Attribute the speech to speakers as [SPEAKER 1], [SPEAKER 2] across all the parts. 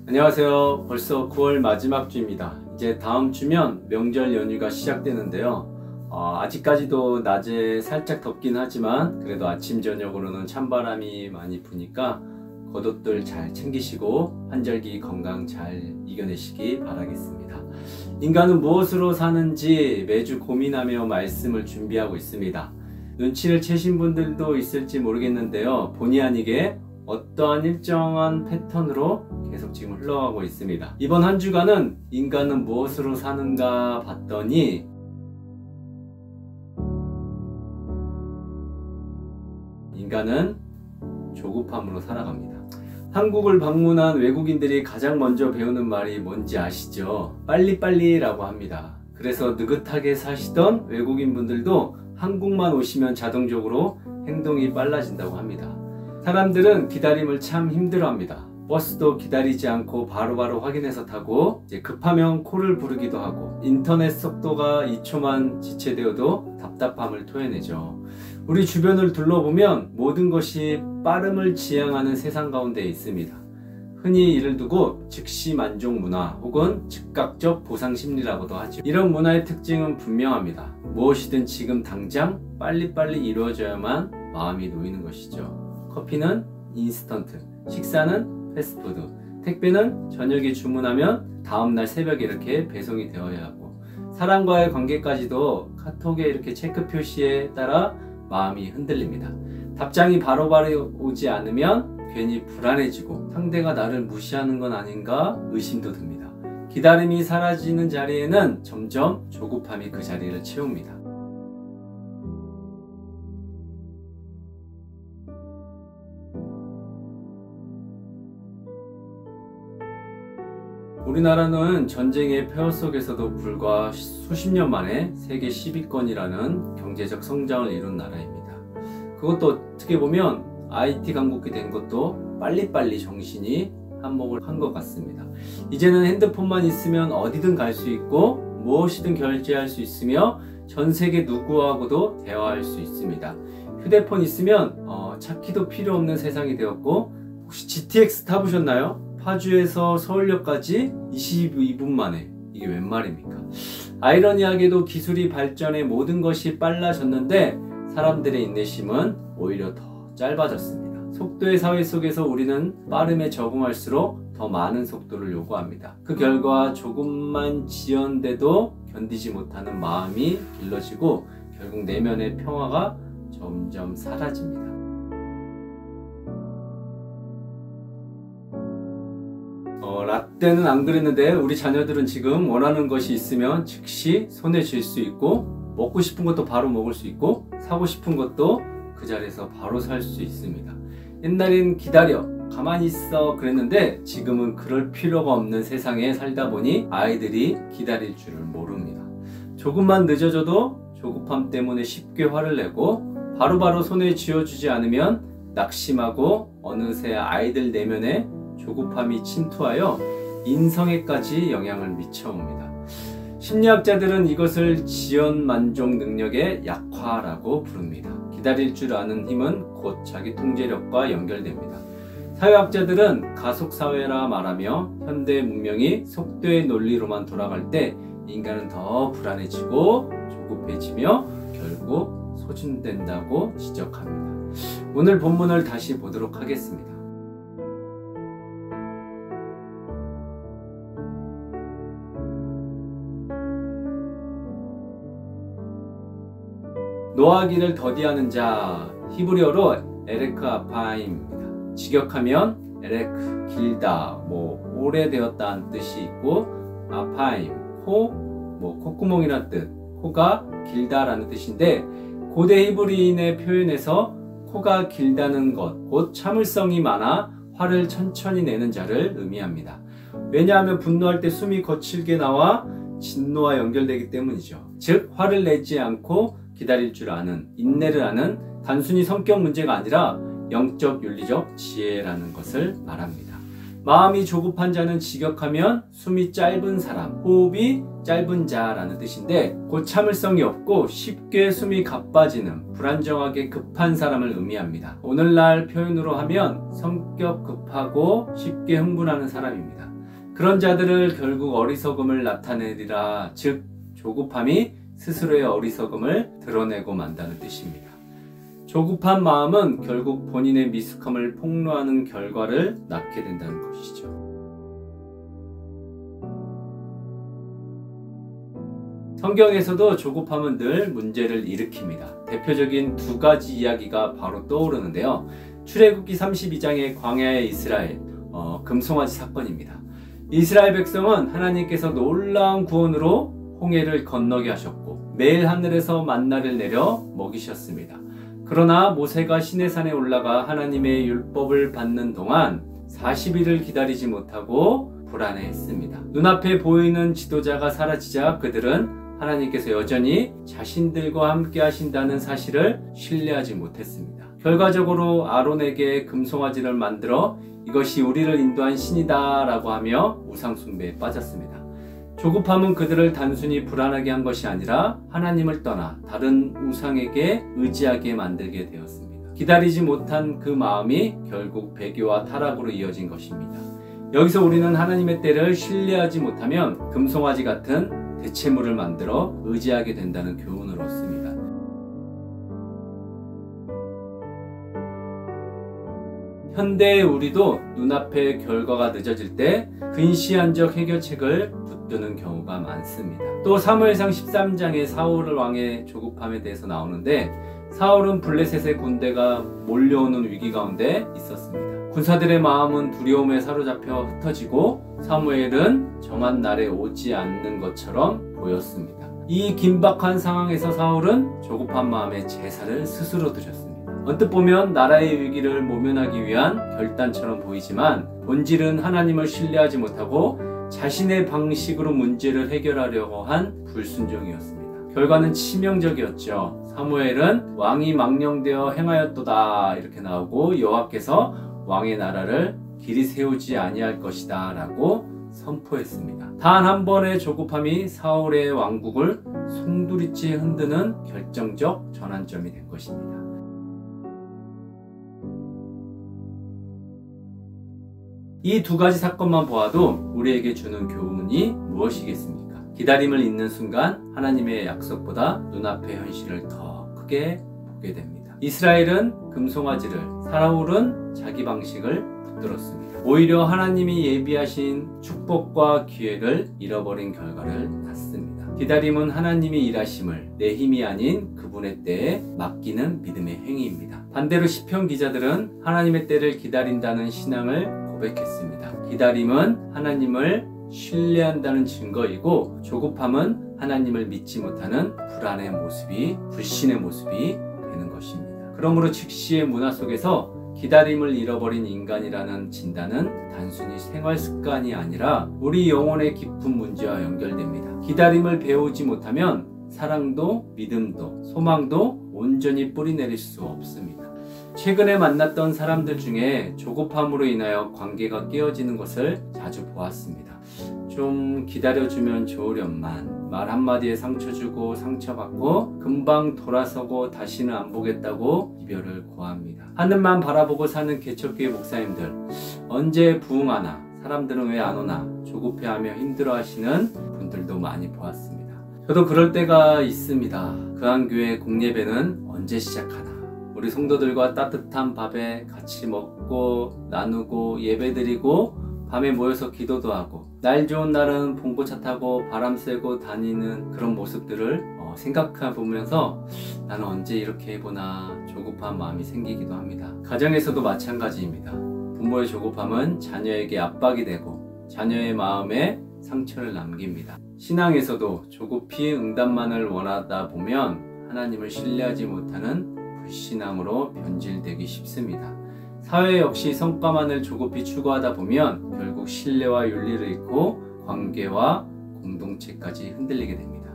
[SPEAKER 1] 안녕하세요. 벌써 9월 마지막 주입니다. 이제 다음 주면 명절 연휴가 시작되는데요. 아직까지도 낮에 살짝 덥긴 하지만 그래도 아침 저녁으로는 찬바람이 많이 부니까 겉옷들 잘 챙기시고 환절기 건강 잘 이겨내시기 바라겠습니다. 인간은 무엇으로 사는지 매주 고민하며 말씀을 준비하고 있습니다. 눈치를 채신 분들도 있을지 모르겠는데요. 본의 아니게 어떠한 일정한 패턴으로 계속 지금 흘러가고 있습니다. 이번 한 주간은 인간은 무엇으로 사는가 봤더니 인간은 조급함으로 살아갑니다. 한국을 방문한 외국인들이 가장 먼저 배우는 말이 뭔지 아시죠? 빨리빨리라고 합니다. 그래서 느긋하게 사시던 외국인분들도 한국만 오시면 자동적으로 행동이 빨라진다고 합니다. 사람들은 기다림을 참 힘들어합니다. 버스도 기다리지 않고 바로바로 확인해서 타고 급하면 코를 부르기도 하고 인터넷 속도가 2초만 지체되어도 답답함을 토해내죠. 우리 주변을 둘러보면 모든 것이 빠름을 지향하는 세상 가운데 있습니다. 흔히 이를 두고 즉시 만족 문화 혹은 즉각적 보상 심리라고도 하죠. 이런 문화의 특징은 분명합니다. 무엇이든 지금 당장 빨리빨리 이루어져야만 마음이 놓이는 것이죠. 커피는 인스턴트, 식사는 패스트푸드, 택배는 저녁에 주문하면 다음날 새벽에 이렇게 배송이 되어야 하고 사람과의 관계까지도 카톡에 이렇게 체크 표시에 따라 마음이 흔들립니다. 답장이 바로바로 오지 않으면 괜히 불안해지고 상대가 나를 무시하는 건 아닌가 의심도 듭니다. 기다림이 사라지는 자리에는 점점 조급함이 그 자리를 채웁니다. 우리나라는 전쟁의 폐허 속에서도 불과 수십 년 만에 세계 10위권이라는 경제적 성장을 이룬 나라입니다. 그것도 어떻게 보면 IT 강국이 된 것도 빨리빨리 정신이 한몫을 한 것 같습니다. 이제는 핸드폰만 있으면 어디든 갈 수 있고 무엇이든 결제할 수 있으며 전 세계 누구하고도 대화할 수 있습니다. 휴대폰 있으면 찾기도 필요 없는 세상이 되었고 혹시 GTX 타보셨나요? 파주에서 서울역까지 22분 만에. 이게 웬 말입니까? 아이러니하게도 기술이 발전해 모든 것이 빨라졌는데 사람들의 인내심은 오히려 더 짧아졌습니다. 속도의 사회 속에서 우리는 빠름에 적응할수록 더 많은 속도를 요구합니다. 그 결과 조금만 지연돼도 견디지 못하는 마음이 길러지고 결국 내면의 평화가 점점 사라집니다. 라떼는 안 그랬는데 우리 자녀들은 지금 원하는 것이 있으면 즉시 손에 쥘 수 있고 먹고 싶은 것도 바로 먹을 수 있고 사고 싶은 것도 그 자리에서 바로 살 수 있습니다. 옛날엔 기다려, 가만히 있어 그랬는데 지금은 그럴 필요가 없는 세상에 살다 보니 아이들이 기다릴 줄을 모릅니다. 조금만 늦어져도 조급함 때문에 쉽게 화를 내고 바로바로 손에 쥐어주지 않으면 낙심하고 어느새 아이들 내면에 조급함이 침투하여 인성에까지 영향을 미쳐옵니다. 심리학자들은 이것을 지연 만족 능력의 약화라고 부릅니다. 기다릴 줄 아는 힘은 곧 자기 통제력과 연결됩니다. 사회학자들은 가속사회라 말하며 현대 문명이 속도의 논리로만 돌아갈 때 인간은 더 불안해지고 조급해지며 결국 소진된다고 지적합니다. 오늘 본문을 다시 보도록 하겠습니다. 노하기를 더디하는 자, 히브리어로 에레크 아파임입니다. 직역하면 에레크, 길다, 오래되었다는 뜻이 있고 아파임, 콧구멍이란 뜻, 코가 길다라는 뜻인데 고대 히브리인의 표현에서 코가 길다는 것, 곧 참을성이 많아 화를 천천히 내는 자를 의미합니다. 왜냐하면 분노할 때 숨이 거칠게 나와 진노와 연결되기 때문이죠. 즉 화를 내지 않고 기다릴 줄 아는, 인내를 아는 단순히 성격 문제가 아니라 영적 윤리적 지혜라는 것을 말합니다. 마음이 조급한 자는 직역하면 숨이 짧은 사람, 호흡이 짧은 자라는 뜻인데 곧 참을성이 없고 쉽게 숨이 가빠지는 불안정하게 급한 사람을 의미합니다. 오늘날 표현으로 하면 성격 급하고 쉽게 흥분하는 사람입니다. 그런 자들을 결국 어리석음을 나타내리라, 즉 조급함이 스스로의 어리석음을 드러내고 만다는 뜻입니다. 조급한 마음은 결국 본인의 미숙함을 폭로하는 결과를 낳게 된다는 것이죠. 성경에서도 조급함은 늘 문제를 일으킵니다. 대표적인 두 가지 이야기가 바로 떠오르는데요. 출애굽기 32장의 광야의 이스라엘, 금송아지 사건입니다. 이스라엘 백성은 하나님께서 놀라운 구원으로 홍해를 건너게 하셨고 매일 하늘에서 만나를 내려 먹이셨습니다. 그러나 모세가 시내산에 올라가 하나님의 율법을 받는 동안 40일을 기다리지 못하고 불안해했습니다. 눈앞에 보이는 지도자가 사라지자 그들은 하나님께서 여전히 자신들과 함께 하신다는 사실을 신뢰하지 못했습니다. 결과적으로 아론에게 금송아지를 만들어 이것이 우리를 인도한 신이다 라고 하며 우상숭배에 빠졌습니다. 조급함은 그들을 단순히 불안하게 한 것이 아니라 하나님을 떠나 다른 우상에게 의지하게 만들게 되었습니다. 기다리지 못한 그 마음이 결국 배교와 타락으로 이어진 것입니다. 여기서 우리는 하나님의 때를 신뢰하지 못하면 금송아지 같은 대체물을 만들어 의지하게 된다는 교훈을 얻습니다. 현대의 우리도 눈앞에 결과가 늦어질 때 근시안적 해결책을 붙드는 경우가 많습니다. 또 사무엘상 13장에 사울 왕의 조급함에 대해서 나오는데 사울은 블레셋의 군대가 몰려오는 위기 가운데 있었습니다. 군사들의 마음은 두려움에 사로잡혀 흩어지고 사무엘은 정한 날에 오지 않는 것처럼 보였습니다. 이 긴박한 상황에서 사울은 조급한 마음에 제사를 스스로 드렸습니다. 언뜻 보면 나라의 위기를 모면하기 위한 결단처럼 보이지만 본질은 하나님을 신뢰하지 못하고 자신의 방식으로 문제를 해결하려고 한 불순종이었습니다. 결과는 치명적이었죠. 사무엘은 왕이 망령되어 행하였도다 이렇게 나오고 여호와께서 왕의 나라를 길이 세우지 아니할 것이다 라고 선포했습니다. 단 한 번의 조급함이 사울의 왕국을 송두리째 흔드는 결정적 전환점이 된 것입니다. 이 두 가지 사건만 보아도 우리에게 주는 교훈이 무엇이겠습니까? 기다림을 잇는 순간 하나님의 약속보다 눈앞의 현실을 더 크게 보게 됩니다. 이스라엘은 금송아지를, 사울은 자기 방식을 붙들었습니다. 오히려 하나님이 예비하신 축복과 기회를 잃어버린 결과를 낳습니다. 기다림은 하나님이 일하심을 내 힘이 아닌 그분의 때에 맡기는 믿음의 행위입니다. 반대로 시편 기자들은 하나님의 때를 기다린다는 신앙을 고백했습니다. 기다림은 하나님을 신뢰한다는 증거이고 조급함은 하나님을 믿지 못하는 불안의 모습이, 불신의 모습이 되는 것입니다. 그러므로 즉시의 문화 속에서 기다림을 잃어버린 인간이라는 진단은 단순히 생활 습관이 아니라 우리 영혼의 깊은 문제와 연결됩니다. 기다림을 배우지 못하면 사랑도 믿음도 소망도 온전히 뿌리내릴 수 없습니다. 최근에 만났던 사람들 중에 조급함으로 인하여 관계가 깨어지는 것을 자주 보았습니다. 좀 기다려주면 좋으련만 말 한마디에 상처 주고 상처받고 금방 돌아서고 다시는 안 보겠다고 이별을 고합니다. 하늘만 바라보고 사는 개척교회 목사님들, 언제 부흥하나, 사람들은 왜 안 오나 조급해하며 힘들어하시는 분들도 많이 보았습니다. 저도 그럴 때가 있습니다. 그한교회 공예배는 언제 시작하나, 우리 성도들과 따뜻한 밥에 같이 먹고 나누고 예배드리고 밤에 모여서 기도도 하고 날 좋은 날은 봉고차 타고 바람 쐬고 다니는 그런 모습들을 생각해 보면서 나는 언제 이렇게 해보나 조급한 마음이 생기기도 합니다. 가정에서도 마찬가지입니다. 부모의 조급함은 자녀에게 압박이 되고 자녀의 마음에 상처를 남깁니다. 신앙에서도 조급히 응답만을 원하다 보면 하나님을 신뢰하지 못하는 불신앙으로 변질되기 쉽습니다. 사회 역시 성과만을 조급히 추구하다 보면 결국 신뢰와 윤리를 잃고 관계와 공동체까지 흔들리게 됩니다.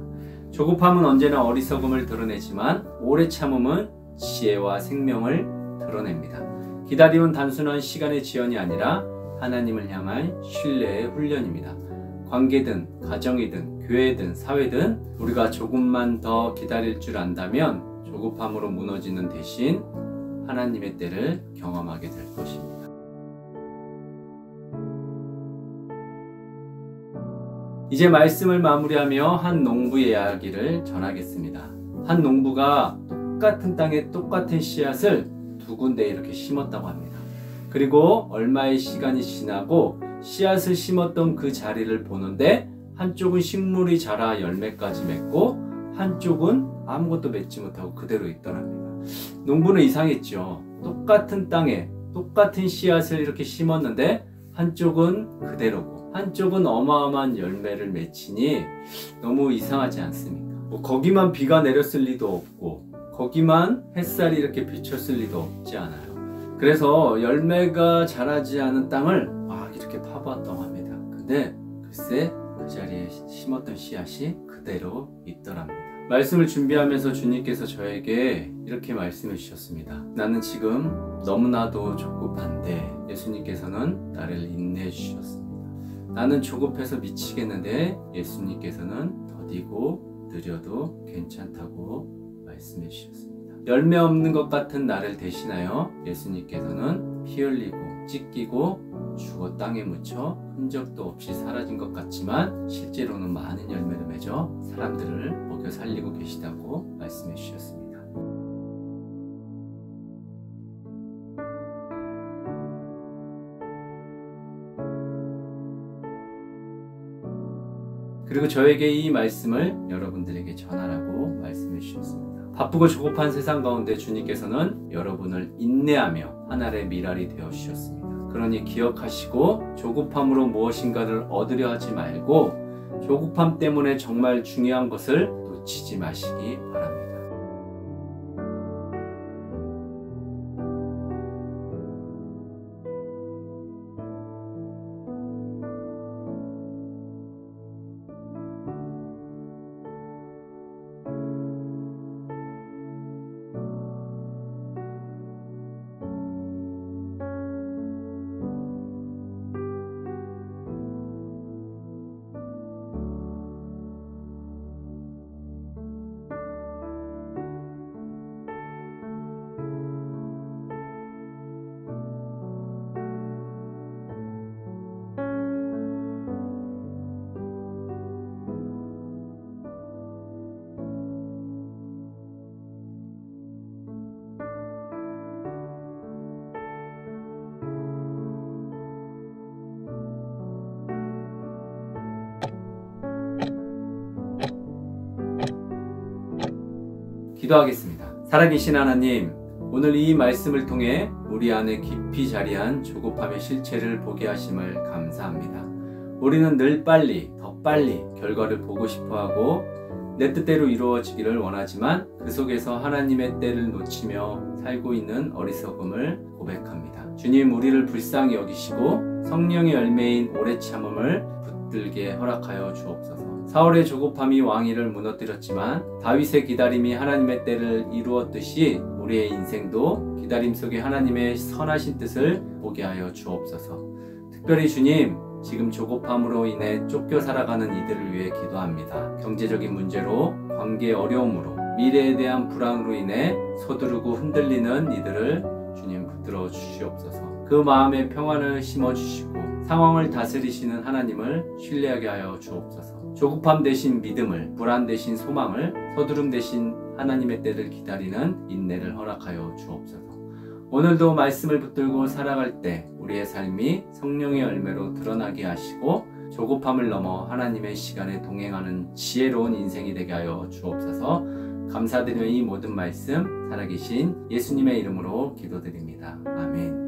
[SPEAKER 1] 조급함은 언제나 어리석음을 드러내지만 오래 참음은 지혜와 생명을 드러냅니다. 기다림은 단순한 시간의 지연이 아니라 하나님을 향한 신뢰의 훈련입니다. 관계든 가정이든 교회든 사회든 우리가 조금만 더 기다릴 줄 안다면 조급함으로 무너지는 대신 하나님의 때를 경험하게 될 것입니다. 이제 말씀을 마무리하며 한 농부의 이야기를 전하겠습니다. 한 농부가 똑같은 땅에 똑같은 씨앗을 두 군데 이렇게 심었다고 합니다. 그리고 얼마의 시간이 지나고 씨앗을 심었던 그 자리를 보는데 한쪽은 식물이 자라 열매까지 맺고 한쪽은 아무것도 맺지 못하고 그대로 있더랍니다. 농부는 이상했죠. 똑같은 땅에 똑같은 씨앗을 이렇게 심었는데 한쪽은 그대로고 한쪽은 어마어마한 열매를 맺히니 너무 이상하지 않습니까? 거기만 비가 내렸을 리도 없고 거기만 햇살이 이렇게 비쳤을 리도 없지 않아요. 그래서 열매가 자라지 않은 땅을 막 이렇게 파보았다고 합니다. 근데 글쎄 그 자리에 심었던 씨앗이 그대로 있더랍니다. 말씀을 준비하면서 주님께서 저에게 이렇게 말씀해 주셨습니다. 나는 지금 너무나도 조급한데 예수님께서는 나를 인내해 주셨습니다. 나는 조급해서 미치겠는데 예수님께서는 더디고 느려도 괜찮다고 말씀해 주셨습니다. 열매 없는 것 같은 나를 대신하여 예수님께서는 피 흘리고 찢기고 죽어 땅에 묻혀 흔적도 없이 사라진 것 같지만 실제로는 많은 열매를 맺어 사람들을 먹여 살리고 계시다고 말씀해 주셨습니다. 그리고 저에게 이 말씀을 여러분들에게 전하라고 말씀해 주셨습니다. 바쁘고 조급한 세상 가운데 주님께서는 여러분을 인내하며 하늘의 미랄이 되어 주셨습니다. 그러니 기억하시고 조급함으로 무엇인가를 얻으려 하지 말고 조급함 때문에 정말 중요한 것을 놓치지 마시기 바랍니다. 기도하겠습니다. 살아계신 하나님, 오늘 이 말씀을 통해 우리 안에 깊이 자리한 조급함의 실체를 보게 하심을 감사합니다. 우리는 늘 빨리, 더 빨리 결과를 보고 싶어하고 내 뜻대로 이루어지기를 원하지만 그 속에서 하나님의 때를 놓치며 살고 있는 어리석음을 고백합니다. 주님, 우리를 불쌍히 여기시고 성령의 열매인 오래 참음을 붙들게 허락하여 주옵소서. 사울의 조급함이 왕위를 무너뜨렸지만 다윗의 기다림이 하나님의 때를 이루었듯이 우리의 인생도 기다림 속에 하나님의 선하신 뜻을 보게 하여 주옵소서. 특별히 주님, 지금 조급함으로 인해 쫓겨 살아가는 이들을 위해 기도합니다. 경제적인 문제로, 관계 어려움으로, 미래에 대한 불안으로 인해 서두르고 흔들리는 이들을 주님 붙들어 주시옵소서. 그 마음에 평안을 심어주시고 상황을 다스리시는 하나님을 신뢰하게 하여 주옵소서. 조급함 대신 믿음을, 불안 대신 소망을, 서두름 대신 하나님의 때를 기다리는 인내를 허락하여 주옵소서. 오늘도 말씀을 붙들고 살아갈 때 우리의 삶이 성령의 열매로 드러나게 하시고 조급함을 넘어 하나님의 시간에 동행하는 지혜로운 인생이 되게 하여 주옵소서. 감사드리며 이 모든 말씀 살아계신 예수님의 이름으로 기도드립니다. 아멘.